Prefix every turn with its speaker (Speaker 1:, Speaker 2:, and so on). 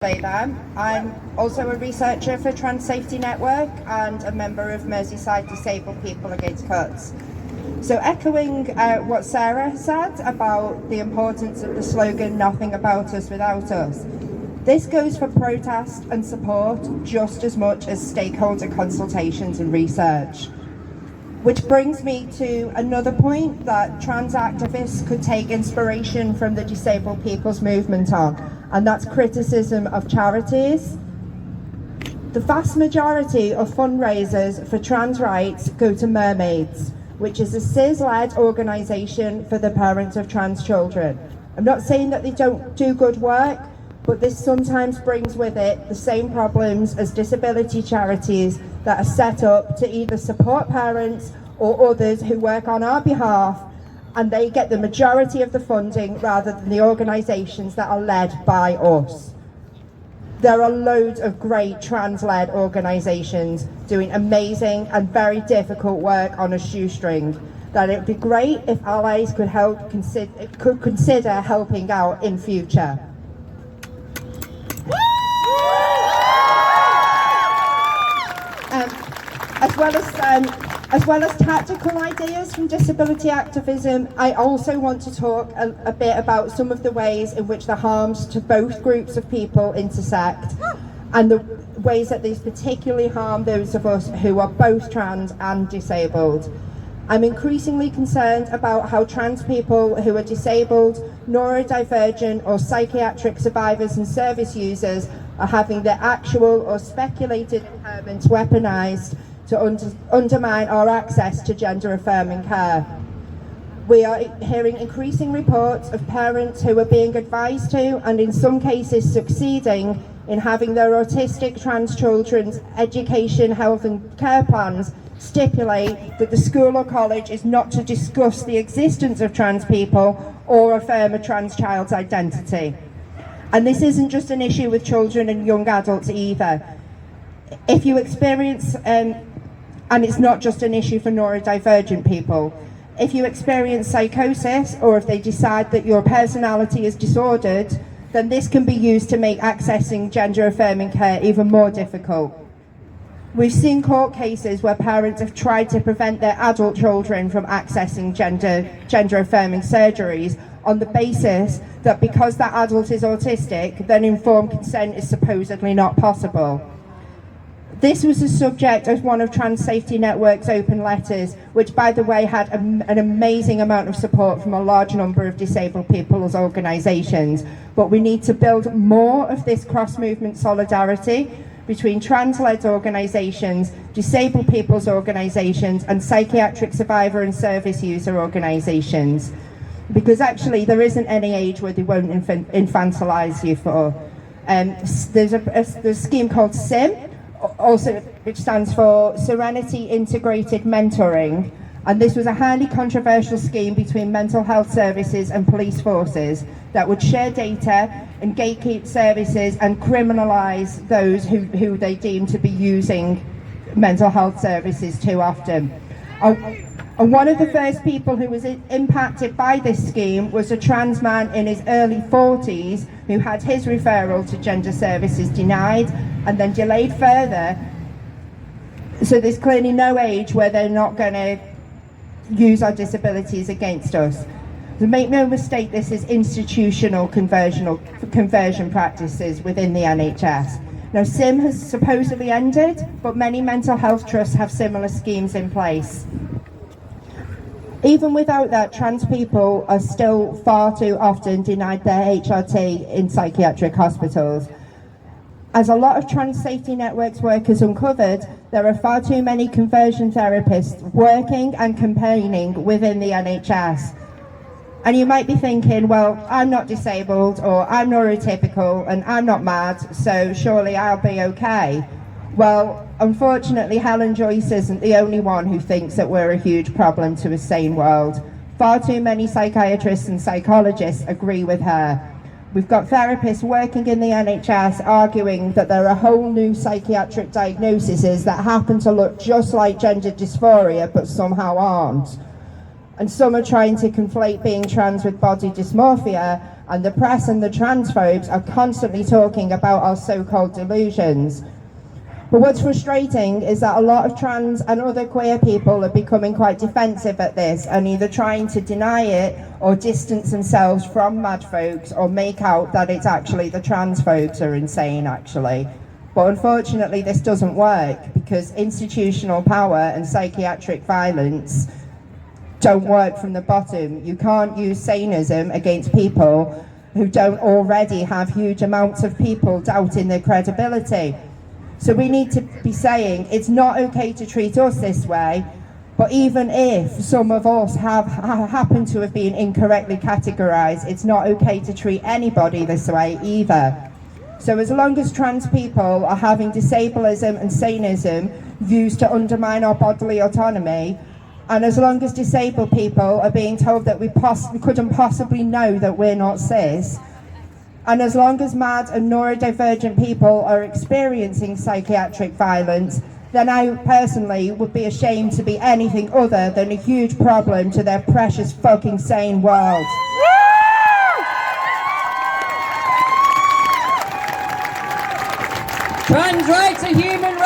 Speaker 1: Say that. I'm also a researcher for Trans Safety Network and a member of Merseyside Disabled People Against Cuts. So echoing what Sarah said about the importance of the slogan, "Nothing about us without us," this goes for protest and support just as much as stakeholder consultations and research. Which brings me to another point that trans activists could take inspiration from the disabled people's movement on, and that's criticism of charities. The vast majority of fundraisers for trans rights go to Mermaids, which is a cis-led organisation for the parents of trans children. I'm not saying that they don't do good work, but this sometimes brings with it the same problems as disability charities that are set up to either support parents or others who work on our behalf, and they get the majority of the funding rather than the organisations that are led by us. There are loads of great trans-led organisations doing amazing and very difficult work on a shoestring that it would be great if allies could consider helping out in future. As well as tactical ideas from disability activism, I also want to talk a bit about some of the ways in which the harms to both groups of people intersect, and the ways that these particularly harm those of us who are both trans and disabled. I'm increasingly concerned about how trans people who are disabled, neurodivergent or psychiatric survivors and service users are having their actual or speculated impairments weaponised to undermine our access to gender-affirming care. We are hearing increasing reports of parents who are being advised to, and in some cases succeeding, in having their autistic trans children's education, health and care plans stipulate that the school or college is not to discuss the existence of trans people or affirm a trans child's identity. And this isn't just an issue with children and young adults either. If you experience, and it's not just an issue for neurodivergent people, if you experience psychosis or if they decide that your personality is disordered, then this can be used to make accessing gender-affirming care even more difficult. We've seen court cases where parents have tried to prevent their adult children from accessing gender-affirming surgeries on the basis that because that adult is autistic, then informed consent is supposedly not possible. This was the subject of one of Trans Safety Network's open letters, which, by the way, had an amazing amount of support from a large number of disabled people's organisations. But we need to build more of this cross-movement solidarity between trans-led organisations, disabled people's organisations, and psychiatric survivor and service user organisations. Because actually, there isn't any age where they won't infantilise you for. There's a scheme called SIM, also, which stands for Serenity Integrated Mentoring, and this was a highly controversial scheme between mental health services and police forces that would share data and gatekeep services and criminalise those who they deem to be using mental health services too often. And one of the first people who was impacted by this scheme was a trans man in his early 40s who had his referral to gender services denied and then delayed further. So there's clearly no age where they're not going to use our disabilities against us. So make no mistake, this is institutional conversion practices within the NHS. Now, SIM has supposedly ended, but many mental health trusts have similar schemes in place. Even without that, trans people are still far too often denied their HRT in psychiatric hospitals. As a lot of Trans Safety Network's work has uncovered, there are far too many conversion therapists working and campaigning within the NHS. And you might be thinking, well, I'm not disabled, or I'm neurotypical, and I'm not mad, so surely I'll be okay. Well, unfortunately, Helen Joyce isn't the only one who thinks that we're a huge problem to a sane world. Far too many psychiatrists and psychologists agree with her. We've got therapists working in the NHS arguing that there are whole new psychiatric diagnoses that happen to look just like gender dysphoria but somehow aren't. And some are trying to conflate being trans with body dysmorphia, and the press and the transphobes are constantly talking about our so-called delusions. But what's frustrating is that a lot of trans and other queer people are becoming quite defensive at this and either trying to deny it or distance themselves from mad folks or make out that it's actually the trans folks are insane actually. But unfortunately this doesn't work because institutional power and psychiatric violence don't work from the bottom. You can't use saneism against people who don't already have huge amounts of people doubting their credibility. So we need to be saying it's not okay to treat us this way, but even if some of us happen to have been incorrectly categorised, it's not okay to treat anybody this way either. So as long as trans people are having disablism and saneism used to undermine our bodily autonomy, and as long as disabled people are being told that we couldn't possibly know that we're not cis, and as long as mad and neurodivergent people are experiencing psychiatric violence, then I personally would be ashamed to be anything other than a huge problem to their precious fucking sane world.
Speaker 2: Trans rights are human